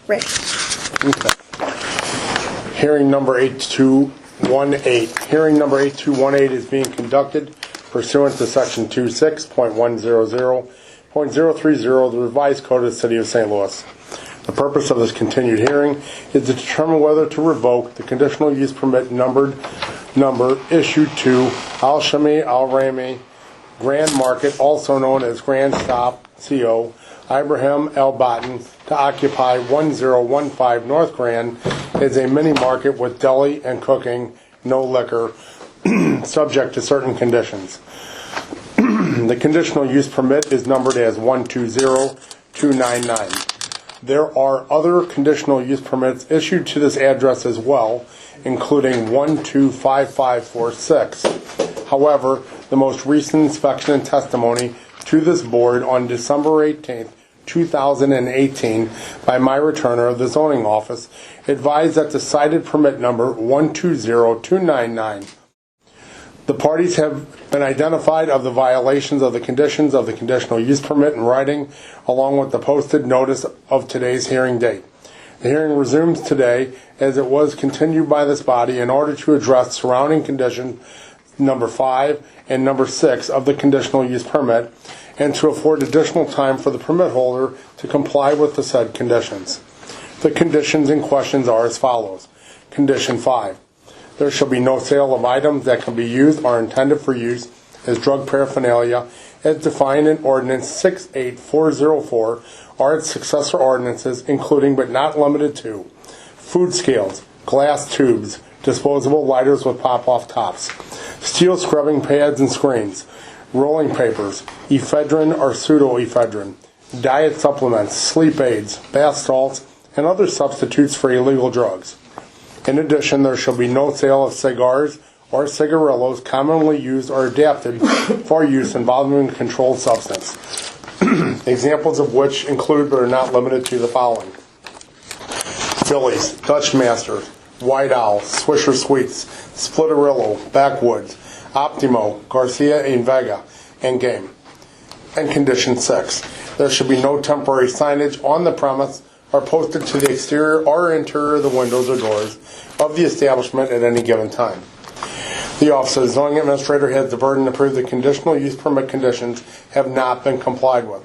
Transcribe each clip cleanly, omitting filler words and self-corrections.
Rick. Okay. Hearing number 8218. Hearing number 8218 is being conducted pursuant to Section 26.100.030 of the Revised Code of the City of St. Louis. The purpose of this continued hearing is to determine whether to revoke the conditional use permit number issued to Al-Shami Al-Rami Grand Market, also known as Grand Stop, CO, Ibrahim El-Batten, to occupy 1015 North Grand as a mini market with deli and cooking, no liquor, subject to certain conditions. The conditional use permit is numbered as 120299. There are other conditional use permits issued to this address as well, including 125546. However, the most recent inspection and testimony to this board on December 18, 2018, by my returner of the zoning office advised that the cited permit number 120299. The parties have been identified of the violations of the conditions of the conditional use permit in writing, along with the posted notice of today's hearing date. The hearing resumes today as it was continued by this body in order to address surrounding condition number 5 and number 6 of the conditional use permit, and to afford additional time for the permit holder to comply with the said conditions. The conditions in questions are as follows. Condition 5. There shall be no sale of items that can be used or intended for use as drug paraphernalia as defined in Ordinance 68404 or its successor ordinances, including but not limited to food scales, glass tubes, disposable lighters with pop-off tops, steel scrubbing pads and screens, rolling papers, ephedrine or pseudoephedrine, diet supplements, sleep aids, bath salts, and other substitutes for illegal drugs. In addition, there shall be no sale of cigars or cigarillos commonly used or adapted for use involving a controlled substance. Examples of which include but are not limited to the following: Phillies, Dutch Masters, White Owl, Swisher Sweets, Splitterillo, Backwoods, Optimo, Garcia and Vega, and Game. And Condition 6. There should be no temporary signage on the premise or posted to the exterior or interior of the windows or doors of the establishment at any given time. The Office of the Zoning Administrator has the burden to prove the conditional use permit conditions have not been complied with.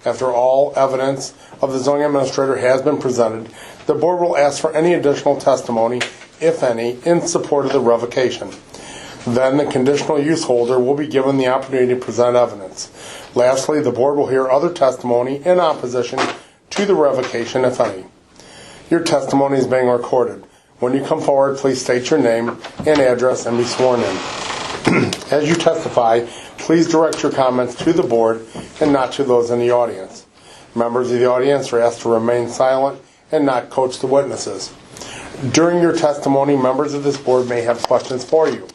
After all evidence of the Zoning Administrator has been presented, the Board will ask for any additional testimony, if any, in support of the revocation. Then the conditional use holder will be given the opportunity to present evidence. Lastly, the Board will hear other testimony in opposition to the revocation, if any. Your testimony is being recorded. When you come forward, please state your name and address and be sworn in. As you testify, please direct your comments to the Board and not to those in the audience. Members of the audience are asked to remain silent and not coach the witnesses. During your testimony, members of this Board may have questions for you.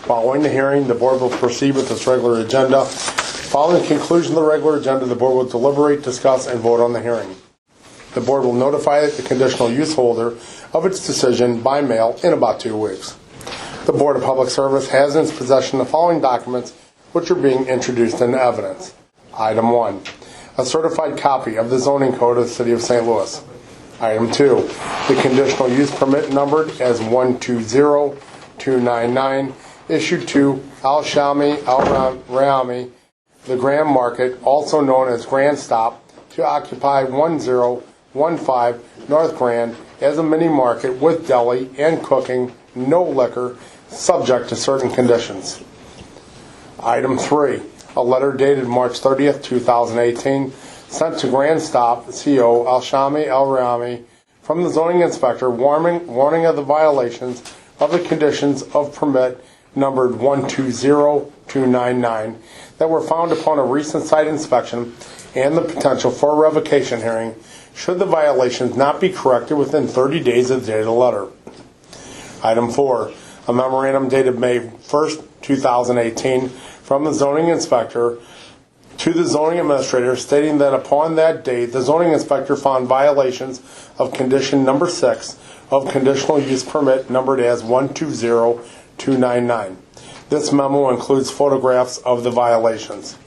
Following the hearing, the Board will proceed with its regular agenda. Following the conclusion of the regular agenda, the Board will deliberate, discuss, and vote on the hearing. The Board will notify the conditional use holder of its decision by mail in about 2 weeks. The Board of Public Service has in its possession the following documents which are being introduced into evidence. Item 1. A certified copy of the zoning code of the City of St. Louis. Item 2. The conditional use permit numbered as 120299 issued to Al-Shami Al-Rami, the Grand Market, also known as Grand Stop, to occupy 1015 North Grand as a mini market with deli and cooking, no liquor, subject to certain conditions. Item 3. A letter dated March 30th, 2018, sent to Grand Stop, CO, Al-Shami Al-Rami, from the zoning inspector warning of the violations of the conditions of permit numbered 120299 that were found upon a recent site inspection and the potential for a revocation hearing should the violations not be corrected within 30 days of the date of the letter. Item 4. A memorandum dated May 1st, 2018 from the zoning inspector to the zoning administrator stating that upon that date the zoning inspector found violations of condition number 6 of conditional use permit numbered as 120299. This memo includes photographs of the violations.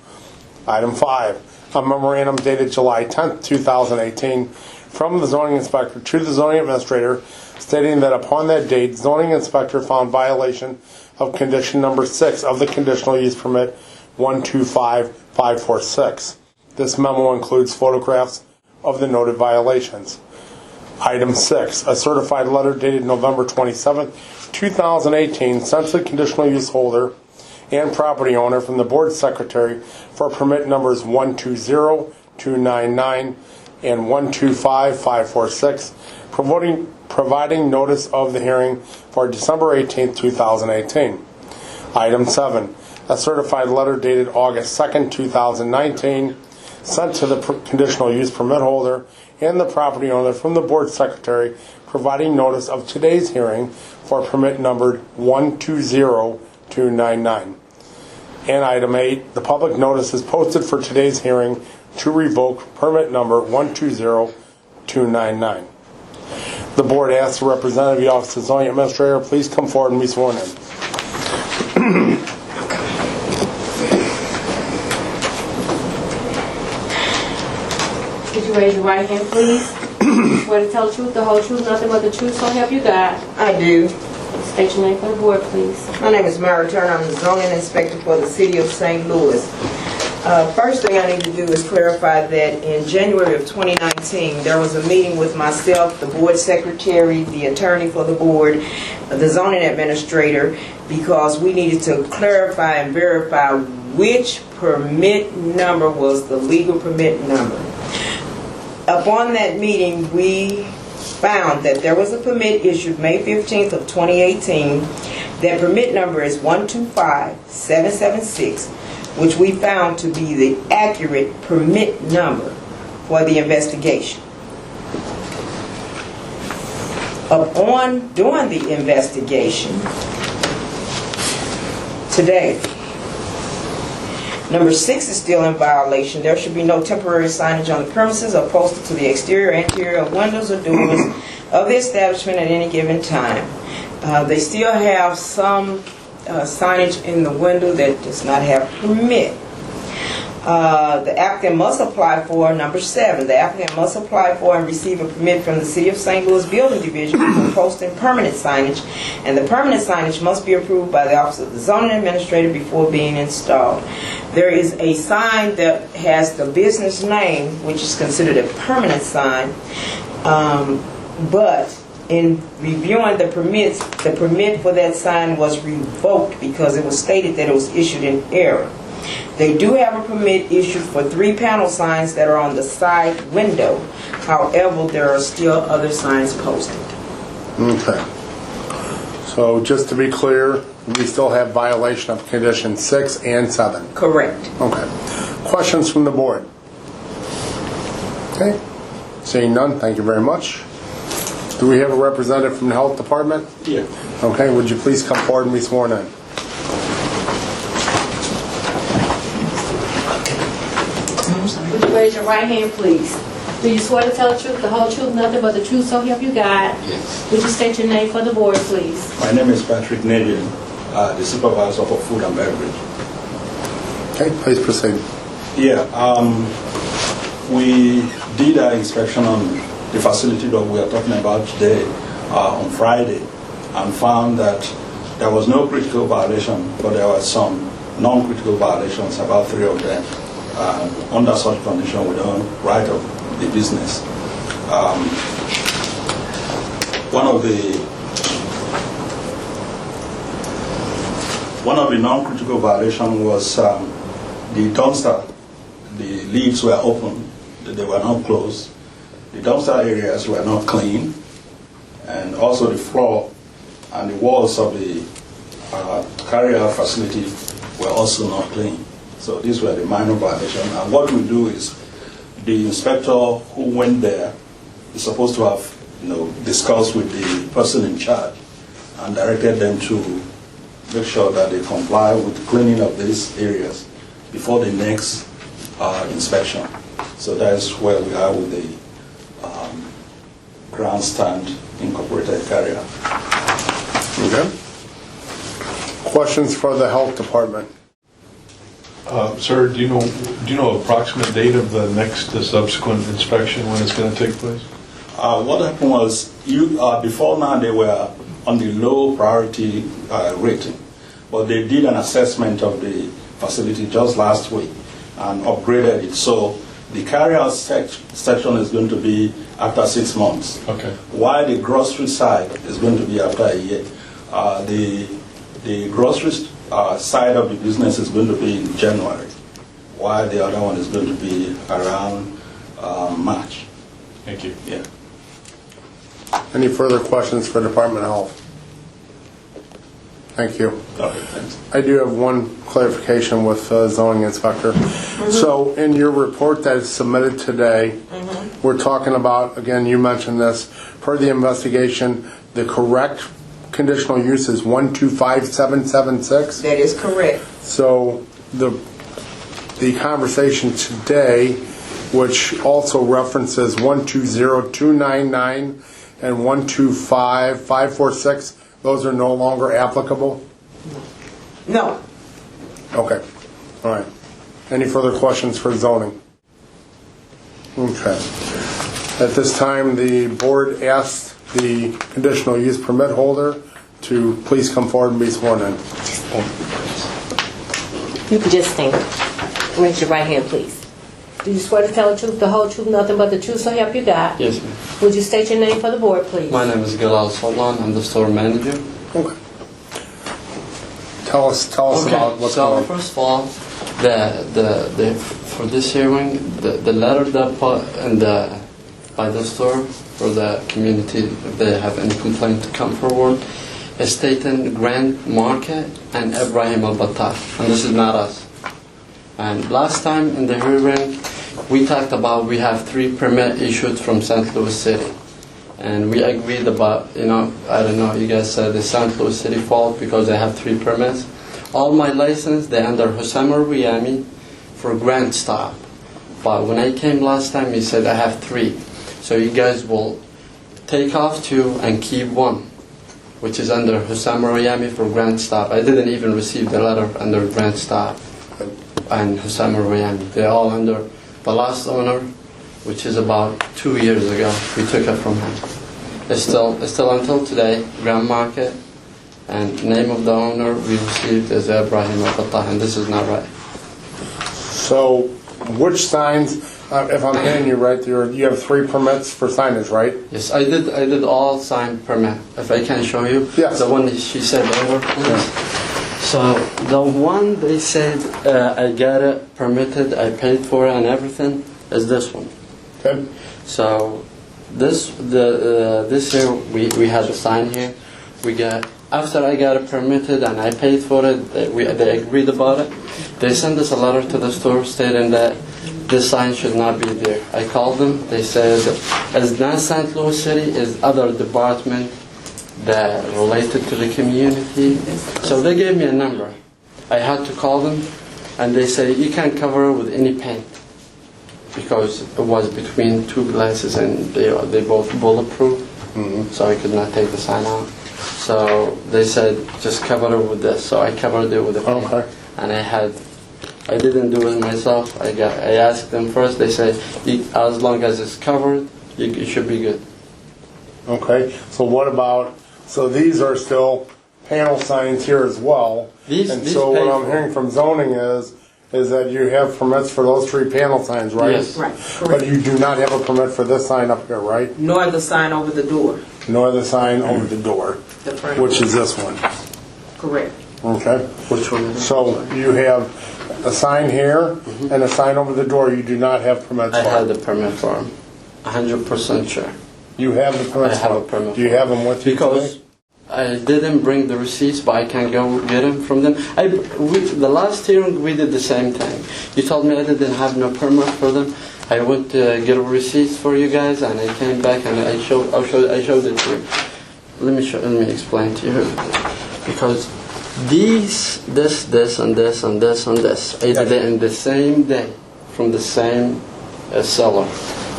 Item 5. A memorandum dated July 10, 2018 from the zoning inspector to the zoning administrator stating that upon that date, zoning inspector found violation of condition number 6 of the conditional use permit 125546. This memo includes photographs of the noted violations. Item 6, a certified letter dated November 27, 2018, sent to the conditional use holder and property owner from the board secretary for permit numbers 120299 and 125546, providing notice of the hearing for December 18, 2018. Item 7, a certified letter dated August 2, 2019, sent to the conditional use permit holder and the property owner from the board secretary, providing notice of today's hearing for permit numbered 120299. And item 8, the public notice is posted for today's hearing to revoke permit number 120299. The board asks the representative of the Office of Zoning Administrator, please come forward and be sworn in. Could you raise your right hand, please? Swear to tell the truth, the whole truth, nothing but the truth, so help you God. I do. State your name for the board, please. My name is Mary Turner. I'm the zoning inspector for the city of St. Louis. First thing I need to do is clarify that in January of 2019, there was a meeting with myself, the board secretary, the attorney for the board, the zoning administrator, because we needed to clarify and verify which permit number was the legal permit number. Upon that meeting, we found that there was a permit issued May 15th of 2018. That permit number is 125776, which we found to be the accurate permit number for the investigation. Upon doing the investigation today, number 6 is still in violation. There should be no temporary signage on the premises or posted to the exterior or interior of windows or doors of the establishment at any given time. They still have some signage in the window that does not have permit. The applicant must apply for, number 7, the applicant must apply for and receive a permit from the City of St. Louis Building Division for posting permanent signage, and the permanent signage must be approved by the Office of the Zoning Administrator before being installed. There is a sign that has the business name, which is considered a permanent sign, but in reviewing the permits, the permit for that sign was revoked because it was stated that it was issued in error. They do have a permit issued for 3 panel signs that are on the side window. However, there are still other signs posted. Okay. So just to be clear, we still have violation of condition 6 and 7. Correct. Okay. Questions from the board? Okay. Seeing none, thank you very much. Do we have a representative from the health department? Yeah. Okay, would you please come forward and be sworn in? Would you raise your right hand, please? Do you swear to tell the truth, the whole truth, nothing but the truth, so help you God? Yes. Would you state your name for the board, please? My name is Patrick Nadian, the supervisor for food and beverage. Okay, please proceed. Yeah, we did our inspection on the facility that we are talking about today on Friday, and found that there was no critical violation, but there were some non-critical violations, about 3 of them. Under such condition, we don't write up the business. One of the non-critical violation was the dumpster. The lids were open, they were not closed. The dumpster areas were not clean, and also the floor and the walls of the carry-out facility were also not clean. So these were the minor violations. And what we do is, the inspector who went there is supposed to have, discussed with the person in charge and directed them to make sure that they comply with the cleaning of these areas before the next inspection. So that is where we are with the Grandstand Incorporated Carrier. Okay. Questions for the health department? Sir, do you know approximate date of the next subsequent inspection when it's going to take place? What happened was, before now they were on the low priority rating, but they did an assessment of the facility just last week and upgraded it. So the carryout section is going to be after 6 months. Okay. While the grocery side is going to be after a year. The grocery side of the business is going to be in January, while the other one is going to be around March. Thank you. Yeah. Any further questions for Department of Health? Thank you. Okay, thanks. I do have one clarification with zoning inspector. So in your report that is submitted today, we're talking about, again, you mentioned this, per the investigation, the correct conditional use is 125776. That is correct. So the conversation today, which also references 120299 and 125546, those are no longer applicable? No. Okay. All right. Any further questions for zoning? Okay. At this time, the board asks the conditional use permit holder to please come forward and be sworn in. You can just stand. Raise your right hand, please. Do you swear to tell the truth, the whole truth, nothing but the truth, so help you God? Yes, ma'am. Would you state your name for the board, please? My name is Galal Solon. I'm the store manager. Okay. Tell us about what's so going on. first of all, for this hearing, the letter that put in by the store for the community, if they have any complaint to come forward, is stating Grand Market and Ibrahim Al-Battah, and this is not us. And last time in the hearing, we talked about we have 3 permits issued from St. Louis City. And we agreed about, I don't know, you guys said the St. Louis City fault because they have 3 permits. All my license, they're under Hussam Riyami for Grand Stop. But when I came last time, he said I have 3. So you guys will take off 2 and keep 1, which is under Hussam Riyami for Grand Stop. I didn't even receive the letter under Grand Stop and Hussam Riyami. They're all under the last owner, which is about 2 years ago. We took it from him. It's still until today, Grand Market, and name of the owner we received is Ibrahim Al-Battah, and this is not right. So, which signs, if I'm hearing you right, you have 3 permits for signage, right? Yes, I did all signed permit. If I can show you, Yes. the one that she said over, please. So the one they said I got it permitted, I paid for it and everything is this one. Okay. So this year we had a sign here. We got after I got it permitted and I paid for it. They agreed about it. They sent us a letter to the store stating that this sign should not be there. I called them. They said it's not St. Louis City, it's other department that related to the community. So they gave me a number. I had to call them, and they say you can't cover it with any paint because it was between 2 glasses and they both bulletproof. So I could not take the sign out. So they said just cover it with this. So I covered it with the paint, Okay. and I didn't do it myself. I asked them first. They said as long as it's covered, it should be good. Okay. So what about, so these are still panel signs here as well. These So what paid I'm for. hearing from zoning is that you have permits for those 3 panel signs, right? Yes. Right. But Correct. you do not have a permit for this sign up here, right? Nor the sign over the door. Nor the sign over the door, The front. which is this one. Correct. Okay? Which one is it? So you have a sign here and a sign over the door you do not have permits I for. had the permit for them. 100% sure. You have the permits I have for a permit Do you for have them with you Because today? I didn't bring the receipts, but I can go get them from them. The last hearing we did the same thing. You told me I didn't have no permit for them. I went to get receipts for you guys, and I came back and I showed it to you. Let me explain to you. Because this, and this, and this, and this, I did it in the same day from the same seller.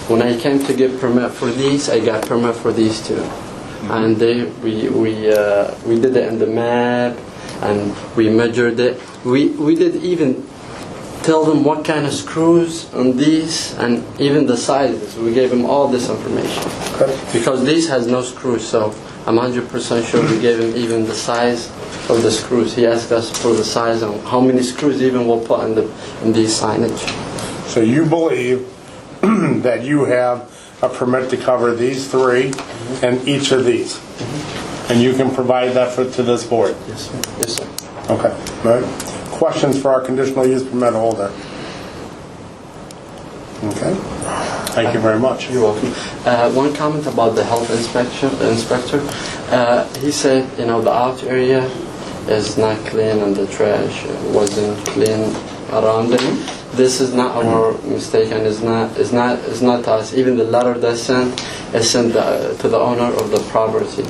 When I came to get permit for these, I got permit for these too. And we did it in the map, and we measured it. We did even tell them what kind of screws on these and even the sizes. We gave him all this information. Okay. Because these has no screws, so I'm 100% sure we gave him even the size of the screws. He asked us for the size and how many screws even we'll put in these signage. So you believe that you have a permit to cover these three and each of these? And you can provide that to this board? Yes, sir. Yes, sir. Okay. All right. Questions for our conditional use permit holder? Okay. Thank you very much. You're welcome. One comment about the health inspector. He said, the out area is not clean and the trash wasn't clean around it. This is not our mistake, and it's not to us. Even the letter that's sent is sent to the owner of the property,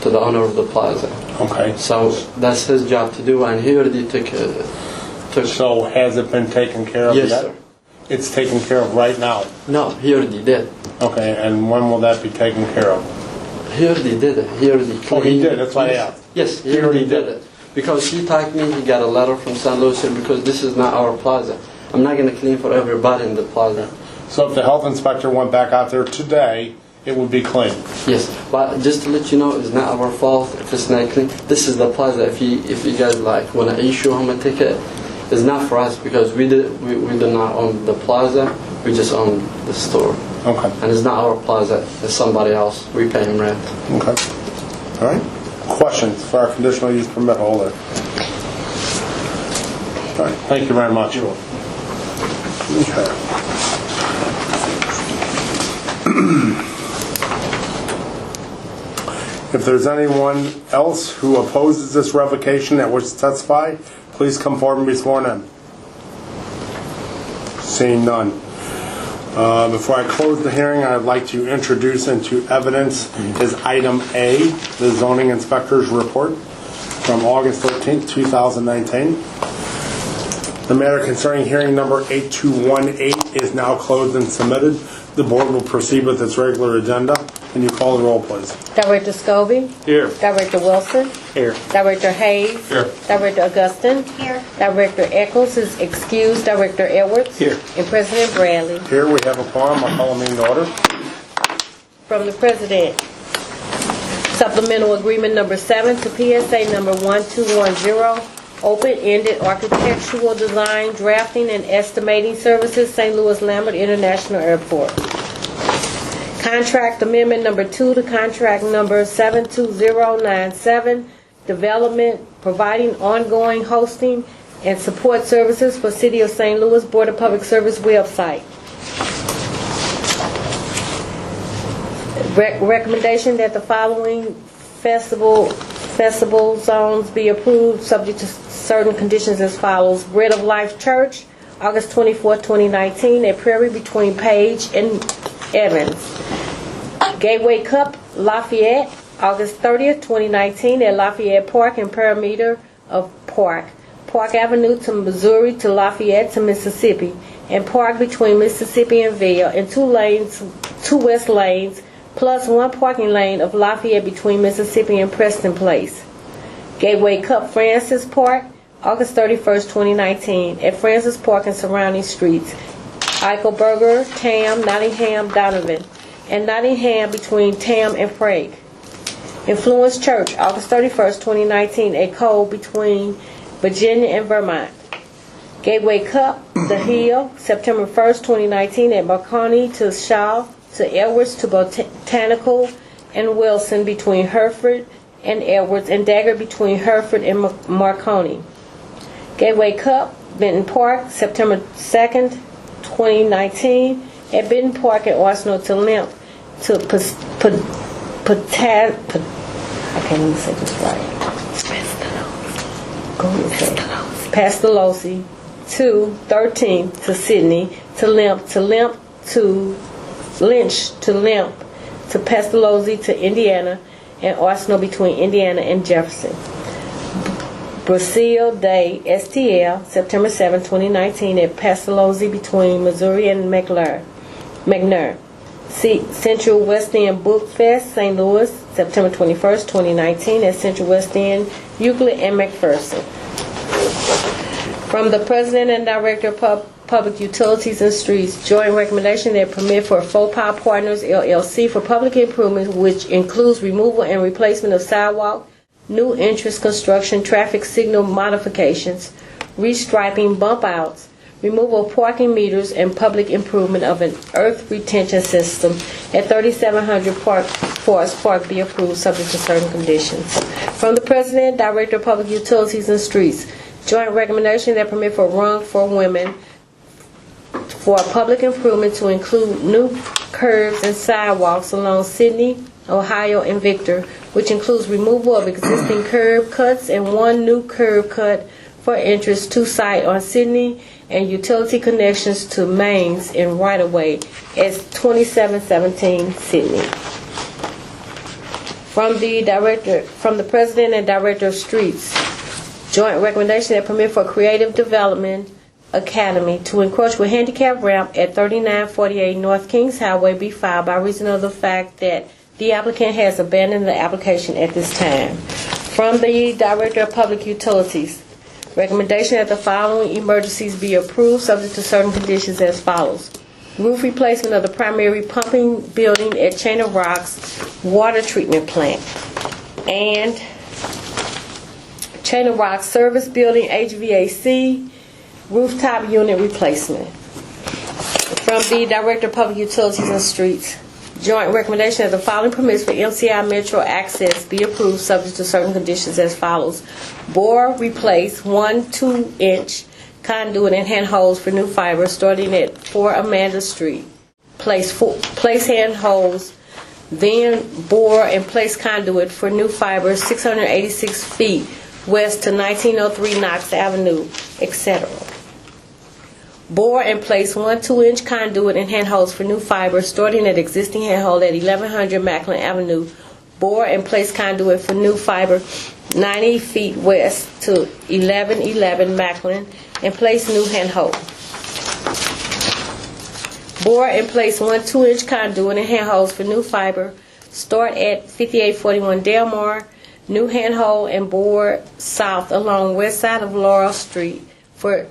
to the owner of the plaza. Okay. So that's his job to do, and he already took. So has it been taken care of Yes, yet? sir. It's taken care of right now. No, he already did. Okay, and when will that be taken care of? He already did it. He already cleaned. Oh, he did. That's why I asked. Yes, he already did it. Because he told me he got a letter from San Luis because this is not our plaza. I'm not going to clean for everybody in the plaza. So if the health inspector went back out there today, it would be clean. Yes, but just to let you know, it's not our fault if it's not clean. This is the plaza. If you guys want to issue him a ticket, it's not for us because we do not own the plaza. We just own the store. Okay. And it's not our plaza. It's somebody else. We pay him rent. Okay. All right. Questions for our conditional use permit holder? All right. Thank you very much. Okay. If there's anyone else who opposes this revocation that wishes to testify, please come forward and be sworn in. Seeing none. Before I close the hearing, I'd like to introduce into evidence is item A, the zoning inspector's report from August 13th, 2019. The matter concerning hearing number 8218 is now closed and submitted. The board will proceed with its regular agenda. Can you call the roll, please? Director Scobie. Here. Director Wilson. Here. Director Hayes. Here. Director Augustin. Here. Director Eccles is excused. Director Edwards. Here. And President Bradley. Here we have a quorum. I'll call a meeting to order. From the President. Supplemental Agreement Number 7 to PSA Number 1210. Open-ended architectural design, drafting, and estimating services, St. Louis Lambert International Airport. Contract Amendment Number 2 to Contract Number 72097, development, providing ongoing hosting and support services for City of St. Louis Board of Public Service website. Recommendation that the following festival zones be approved subject to certain conditions as follows. Bread of Life Church, August 24, 2019, at Prairie between Page and Evans. Gateway Cup, Lafayette, August 30th, 2019, at Lafayette Park and perimeter of Park. Park Avenue to Missouri to Lafayette to Mississippi, and Park between Mississippi and Vail, and two west lanes, plus one parking lane of Lafayette between Mississippi and Preston Place. Gateway Cup, Francis Park, August 31st, 2019, at Francis Park and surrounding streets. Eichelberger, Tam, Nottingham, Donovan, and Nottingham between Tam and Prague. Influence Church, August 31st, 2019, at Cole between Virginia and Vermont. Gateway Cup, The Hill, September 1st, 2019, at Marconi to Shaw, to Edwards to Botanical and Wilson between Hereford and Edwards, and Dagger between Hereford and Marconi. Gateway Cup, Benton Park, September 2nd, 2019, at Benton Park at Arsenal to Limp to I can't even say this right. Pestalozzi to 13 to Sydney to Limp to Lynch to Limp to Pestalozzi to Indiana, and Arsenal between Indiana and Jefferson. Brazil Day STL, September 7, 2019, at Pestalozzi between Missouri and McNair. Central West End Book Fest, St. Louis, September 21st, 2019, at Central West End, Euclid and McPherson. From the President and Director of Public Utilities and Streets, joint recommendation that permit for Four Power Partners LLC for public improvements, which includes removal and replacement of sidewalk, new entrance construction, traffic signal modifications, restriping, bump outs, removal of parking meters, and public improvement of an earth retention system at 3700 Forest Park be approved subject to certain conditions. From the President, Director of Public Utilities and Streets, joint recommendation that permit for Run for Women for public improvement to include new curbs and sidewalks along Sydney, Ohio, and Victor, which includes removal of existing curb cuts and one new curb cut for entrance to site on Sydney and utility connections to mains in right-of-way at 2717 Sydney. From the President and Director of Streets, joint recommendation that permit for Creative Development Academy to encroach with handicap ramp at 3948 North Kings Highway be filed by reason of the fact that the applicant has abandoned the application at this time. From the Director of Public Utilities, recommendation that the following emergencies be approved subject to certain conditions as follows. Roof replacement of the primary pumping building at Chain of Rocks water treatment plant and Chain of Rocks service building HVAC rooftop unit replacement. From the Director of Public Utilities and Streets, joint recommendation that the following permits for MCI Metro access be approved subject to certain conditions as follows. Bore replace 1 2-inch conduit and hand hose for new fiber starting at 4 Amanda Street. Place hand hose, then bore and place conduit for new fiber 686 feet west to 1903 Knox Avenue, etc. Bore and place 1 2-inch conduit and hand hose for new fiber starting at existing handhold at 1100 Macklin Avenue. Bore and place conduit for new fiber 90 feet west to 1111 Macklin and place new handhold. Bore and place 1 2-inch conduit and hand hose for new fiber. Start at 5841 Delmar. New handhold and bore south along west side of Laurel Street for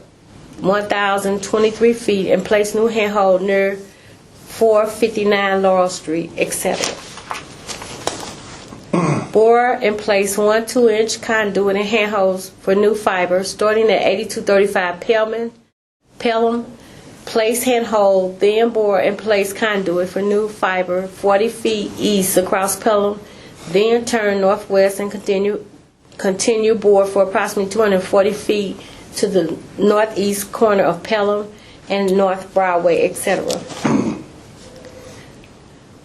1,023 feet and place new handhold near 459 Laurel Street, etc. Bore and place 1 2-inch conduit and hand hose for new fiber starting at 8235 Pelham. Place handhold, then bore and place conduit for new fiber 40 feet east across Pelham, then turn northwest and continue bore for approximately 240 feet to the northeast corner of Pelham and North Broadway, etc.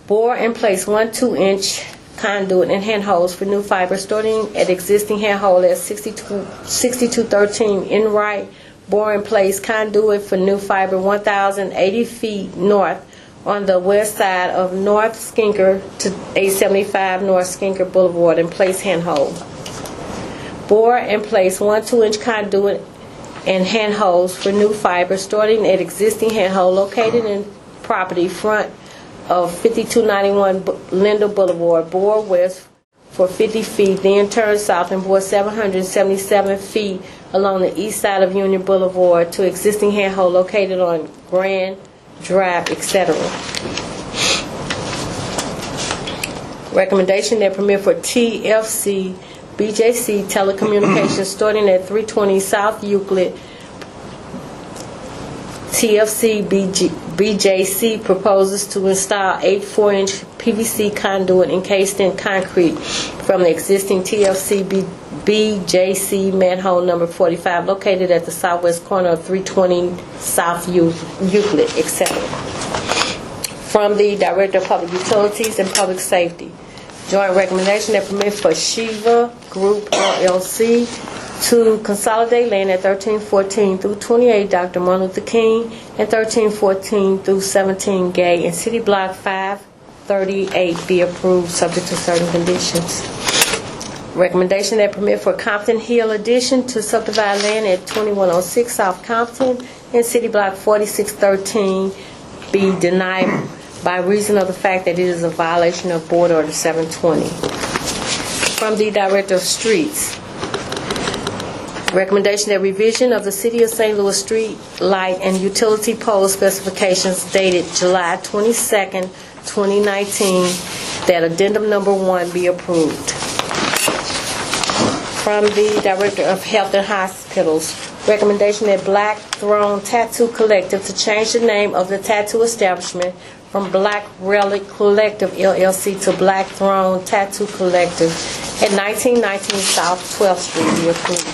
Bore and place 1 2-inch conduit and hand hose for new fiber starting at existing handhold at 6213 Enright. Bore and place conduit for new fiber 1,080 feet north on the west side of North Skinker to 875 North Skinker Boulevard and place handhold. Bore and place 1 2-inch conduit and hand hose for new fiber starting at existing handhold located in property front of 5291 Linda Boulevard. Bore west for 50 feet, then turn south and bore 777 feet along the east side of Union Boulevard to existing handhold located on Grand Drive, etc. Recommendation that permit for TFC BJC Telecommunications starting at 320 South Euclid. TFC BJC proposes to install 8 4-inch PVC conduit encased in concrete from the existing TFC BJC manhole number 45 located at the southwest corner of 320 South Euclid, etc. From the Director of Public Utilities and Public Safety, joint recommendation that permit for Shiva Group LLC to consolidate land at 1314 through 28 Dr. Martin Luther King and 1314 through 17 Gay in City Block 538 be approved subject to certain conditions. Recommendation that permit for Compton Hill addition to subdivide land at 2106 South Compton in City Block 4613 be denied by reason of the fact that it is a violation of Board Order 720. From the Director of Streets, Recommendation that revision of the City of St. Louis street light and utility pole specifications dated July 22nd, 2019, that addendum number 1 be approved. From the Director of Health and Hospitals, recommendation that Black Throne Tattoo Collective to change the name of the tattoo establishment from Black Relic Collective LLC to Black Throne Tattoo Collective at 1919 South 12th Street be approved.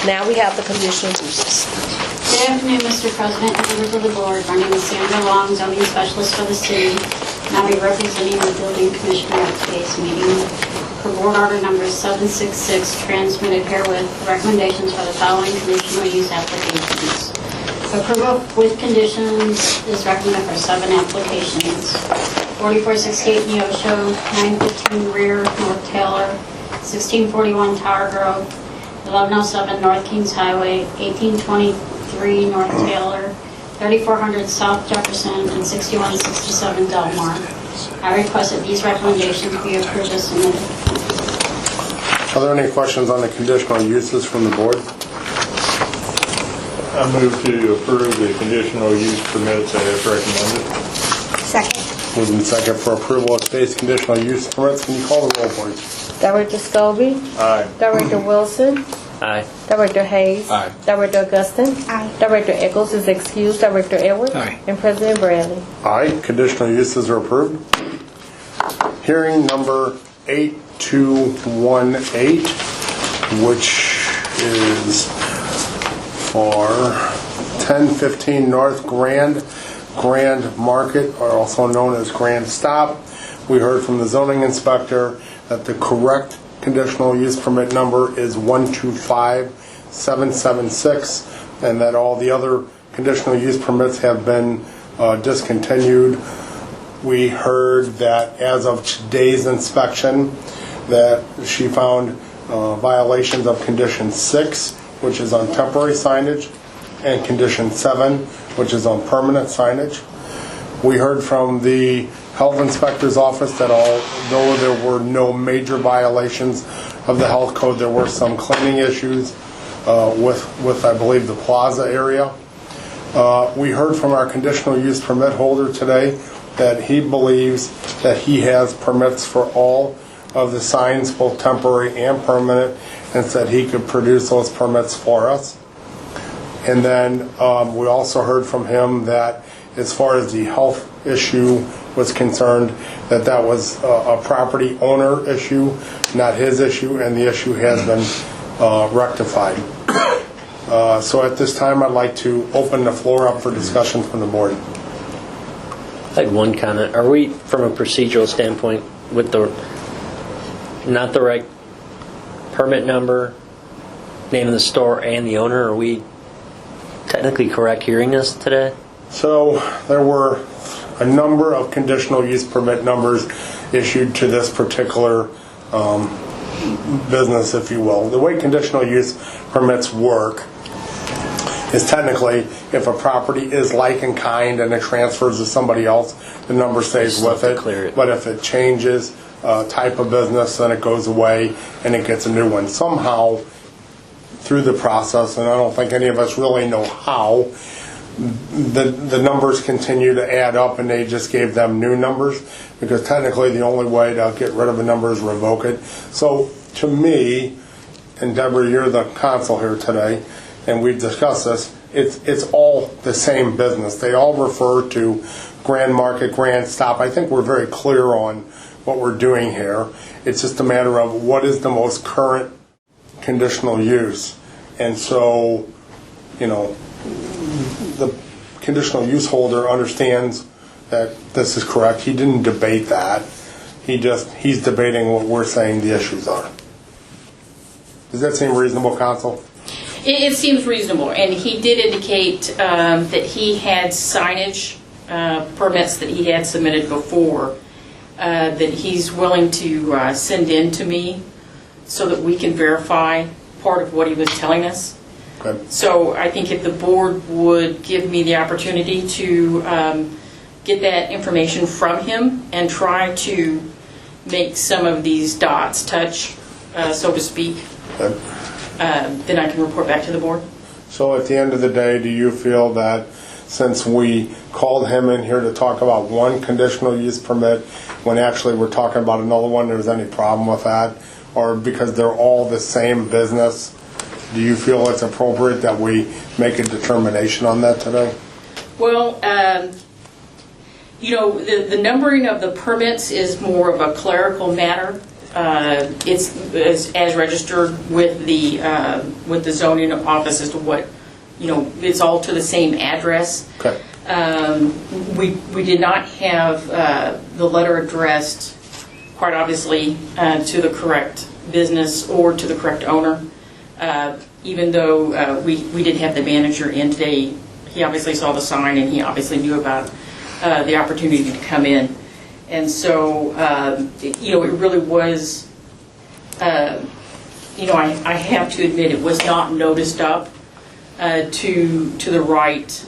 Now we have the conditional uses. Good afternoon, Mr. President and members of the board. My name is Sandra Long, zoning specialist for the city, and I'll be representing the building commissioner at today's meeting. For board order number 766, transmitted herewith recommendations for the following conditional use applications. Approval with conditions is recommended for 7 applications. 4468 Neosho, 915 Rear, North Taylor, 1641 Tower Grove, 1107 North Kings Highway, 1823 North Taylor, 3400 South Jefferson, and 6167 Delmar. I request that these recommendations be approved as submitted. Are there any questions on the conditional uses from the board? I move to approve the conditional use permits as recommended. Second. Moving second for approval of today's conditional use permits. Can you call the roll, please? Director Scobie. Aye. Director Wilson. Aye. Director Hayes. Aye. Director Augustin. Aye. Director Eccles is excused. Director Edwards. Aye. And President Bradley. Aye. Conditional uses are approved. Hearing number 8218, which is for 1015 North Grand Market, or also known as Grand Stop. We heard from the zoning inspector that the correct conditional use permit number is 125776, and that all the other conditional use permits have been discontinued. We heard that as of today's inspection that she found violations of condition 6, which is on temporary signage, and condition 7, which is on permanent signage. We heard from the health inspector's office that although there were no major violations of the health code, there were some cleaning issues with I believe the plaza area. We heard from our conditional use permit holder today that he believes that he has permits for all of the signs, both temporary and permanent, and said he could produce those permits for us. And then we also heard from him that as far as the health issue was concerned, that was a property owner issue, not his issue, and the issue has been rectified. So at this time, I'd like to open the floor up for discussion from the board. I had one comment. Are we, from a procedural standpoint, with not the right permit number, name of the store, and the owner, are we technically correct hearing this today? So there were a number of conditional use permit numbers issued to this particular business, if you will. The way conditional use permits work is technically if a property is like in kind and it transfers to somebody else, the number stays with it. But if it changes type of business, then it goes away and it gets a new one. Somehow, through the process, and I don't think any of us really know how, the numbers continue to add up, and they just gave them new numbers, because technically the only way to get rid of a number is revoke it. So to me, and Deborah, you're the counsel here today, and we've discussed this, it's all the same business. They all refer to Grand Market, Grand Stop. I think we're very clear on what we're doing here. It's just a matter of what is the most current conditional use. And so, you know, the conditional use holder understands that this is correct. He didn't debate that. He's debating what we're saying the issues are. Does that seem reasonable, counsel? It seems reasonable, and he did indicate that he had signage permits that he had submitted before that he's willing to send in to me so that we can verify part of what he was telling us. Okay. So I think if the board would give me the opportunity to get that information from him and try to make some of these dots touch, so to speak, Okay. then I can report back to the board. So at the end of the day, do you feel that since we called him in here to talk about one conditional use permit, when actually we're talking about another one, there's any problem with that? Or because they're all the same business, do you feel it's appropriate that we make a determination on that today? Well, the numbering of the permits is more of a clerical matter. It's as registered with the zoning office as to what, it's all to the same address. Okay. We did not have the letter addressed, quite obviously, to the correct business or to the correct owner. Even though we did have the manager in today, he obviously saw the sign and he obviously knew about the opportunity to come in. And so, it really was, I have to admit, it was not noticed up to the right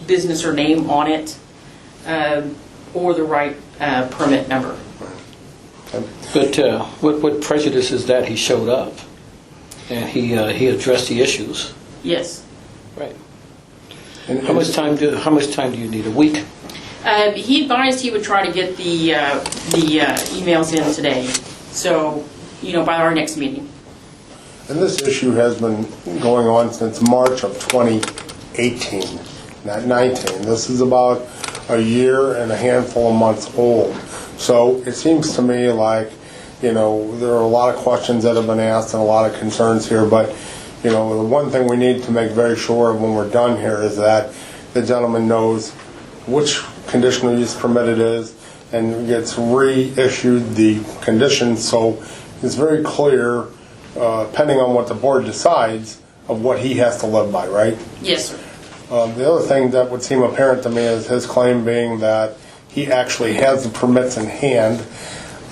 business or name on it, or the right permit number. But what prejudice is that he showed up and he addressed the issues? Yes. Right. And how much time do you need? A week? He advised he would try to get the emails in today. So, by our next meeting. And this issue has been going on since March of 2018, not 19. This is about a year and a handful of months old. So it seems to me like, there are a lot of questions that have been asked and a lot of concerns here, but, the one thing we need to make very sure of when we're done here is that the gentleman knows which conditional use permit it is and gets reissued the conditions, so it's very clear, depending on what the board decides, of what he has to live by, right? Yes, sir. The other thing that would seem apparent to me is his claim being that he actually has the permits in hand.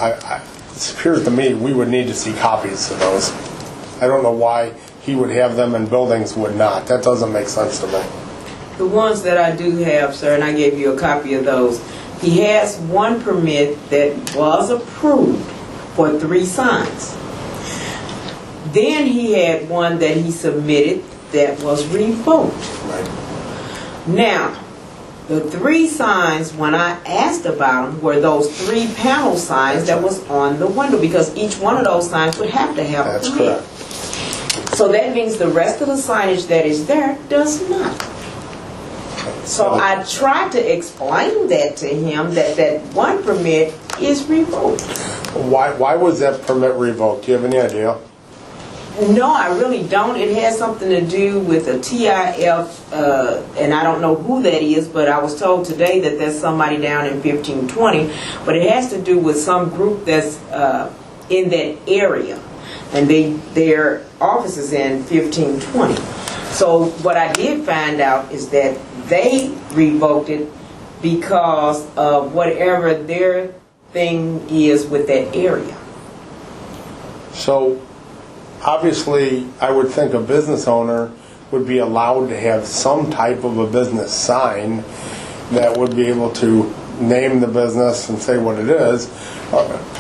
It appears to me we would need to see copies of those. I don't know why he would have them and buildings would not. That doesn't make sense to me. The ones that I do have, sir, and I gave you a copy of those, he has one permit that was approved for 3 signs. Then he had one that he submitted that was revoked. Right. Now, the 3 signs, when I asked about them, were those 3 panel signs that was on the window, because each one of those signs would have to have That's a permit. correct. So that means the rest of the signage that is there does not. So I tried to explain that to him, that one permit is revoked. Why was that permit revoked? Do you have any idea? No, I really don't. It has something to do with a TIF, and I don't know who that is, but I was told today that there's somebody down in 1520, but it has to do with some group that's in that area, and their office is in 1520. So what I did find out is that they revoked it because of whatever their thing is with that area. So obviously, I would think a business owner would be allowed to have some type of a business sign that would be able to name the business and say what it is.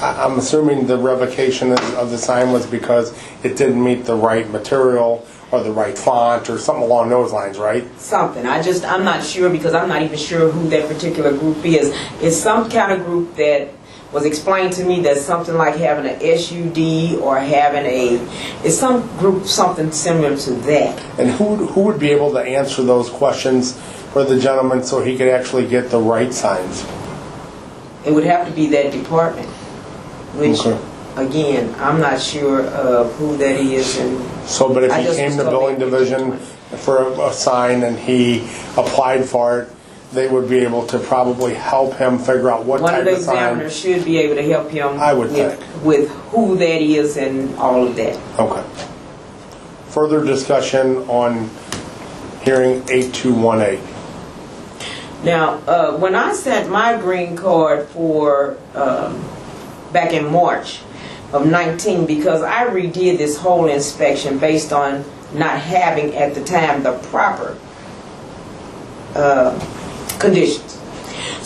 I'm assuming the revocation of the sign was because it didn't meet the right material or the right font or something along those lines, right? Something. I'm not sure, because I'm not even sure who that particular group is. It's some kind of group that was explained to me that's something like having an SUD or having it's some group, something similar to that. And who would be able to answer those questions for the gentleman so he could actually get the right signs? It would have to be that department, which, Okay. again, I'm not sure of who that is. But if I he just came was to told building they- division for a sign and he applied for it, they would be able to probably help him figure out what One of type the of sign. examiners should be able to help him I would with who that is and all of that. Okay. Further discussion on hearing 8218. Now, when I sent my green card for back in March of 19, because I redid this whole inspection based on not having at the time the proper conditions.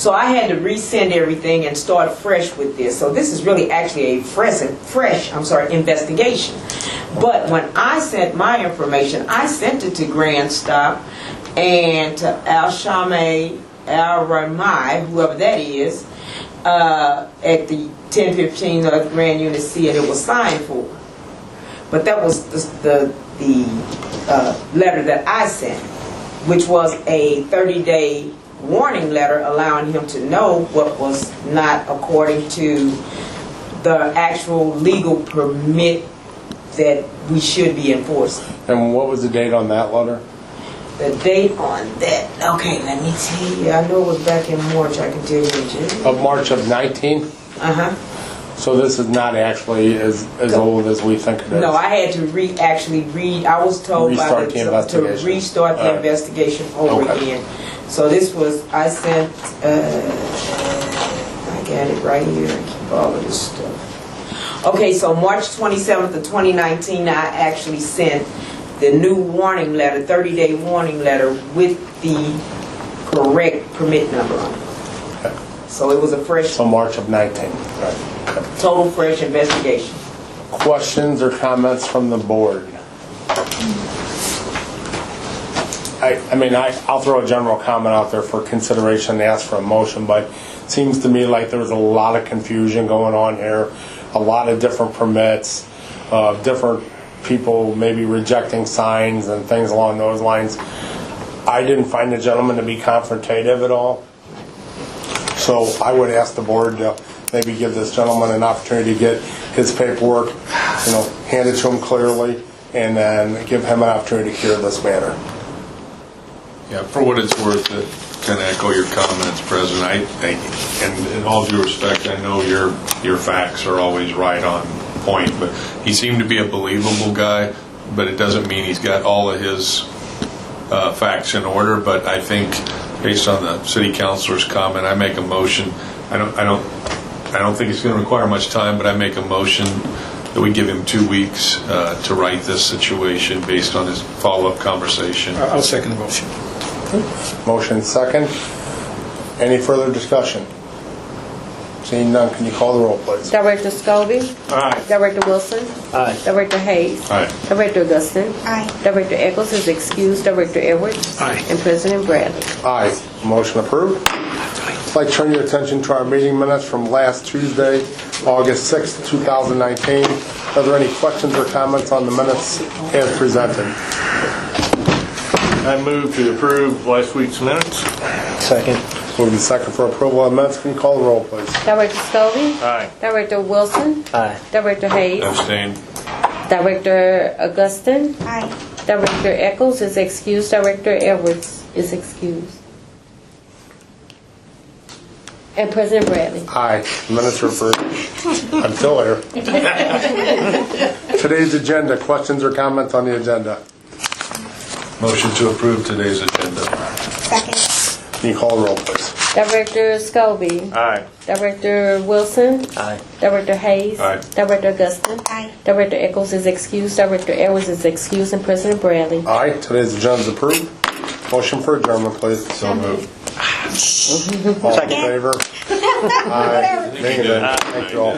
So I had to resend everything and start fresh with this. So this is really actually a fresh investigation. But when I sent my information, I sent it to Grand Stop and to Al-Shame, Al-Ramai, whoever that is, at the 1015 North Grand Unit C, and it was signed for. But that was the letter that I sent, which was a 30-day warning letter allowing him to know what was not according to the actual legal permit that we should be enforcing. And what was the date on that letter? The date on that, okay, let me tell you. I know it was back in March, I can tell you in January. Of March of 19? Uh-huh. So this is not actually as old as we think it is? No, I had to actually read. I was told Restart the to investigation. restart the investigation over again. So this was, I sent, I got it right here. I keep all of this stuff. Okay, so March 27th of 2019, I actually sent the new warning letter, 30-day warning letter with the correct permit number on it. Okay. So it was a fresh, So March of 19. Right. Okay. total fresh investigation. Questions or comments from the board? I'll throw a general comment out there for consideration and ask for a motion, but it seems to me like there was a lot of confusion going on here, a lot of different permits, different people maybe rejecting signs and things along those lines. I didn't find the gentleman to be confrontative at all. So I would ask the board to maybe give this gentleman an opportunity to get his paperwork, handed to him clearly, and then give him an opportunity to hear this matter. Yeah, for what it's worth, to kind of echo your comments, President, and in all due respect, I know your facts are always right on point, but he seemed to be a believable guy, but it doesn't mean he's got all of his facts in order. But I think, based on the city councilor's comment, I make a motion. I don't think it's going to require much time, but I make a motion that we give him 2 weeks to right this situation based on his follow-up conversation. I'll second the motion. Motion second. Any further discussion? Seeing none, can you call the roll, please? Director Scobie. Aye. Director Wilson. Aye. Director Hayes. Aye. Director Augustin. Aye. Director Eccles is excused. Director Edwards. Aye. And President Bradley. Aye. Motion approved. I'd like to turn your attention to our meeting minutes from last Tuesday, August 6th, 2019. Are there any questions or comments on the minutes as presented? I move to approve last week's minutes. Second. Moving second for approval of minutes. Can you call the roll, please? Director Scobie. Aye. Director Wilson. Aye. Director Hayes. Abstain. Director Augustin. Aye. Director Eccles is excused. Director Edwards is excused. And President Bradley. Aye. Minutes are approved. I'm still here. Today's agenda. Questions or comments on the agenda? Motion to approve today's agenda. Second. Can you call the roll, please? Director Scobie. Aye. Director Wilson. Aye. Director Hayes. Aye. Director Augustin. Aye. Director Eccles is excused. Director Edwards is excused. And President Bradley. Aye. Today's agenda is approved. Motion for adjournment, please. So moved. All in favor? Aye. Thank you all.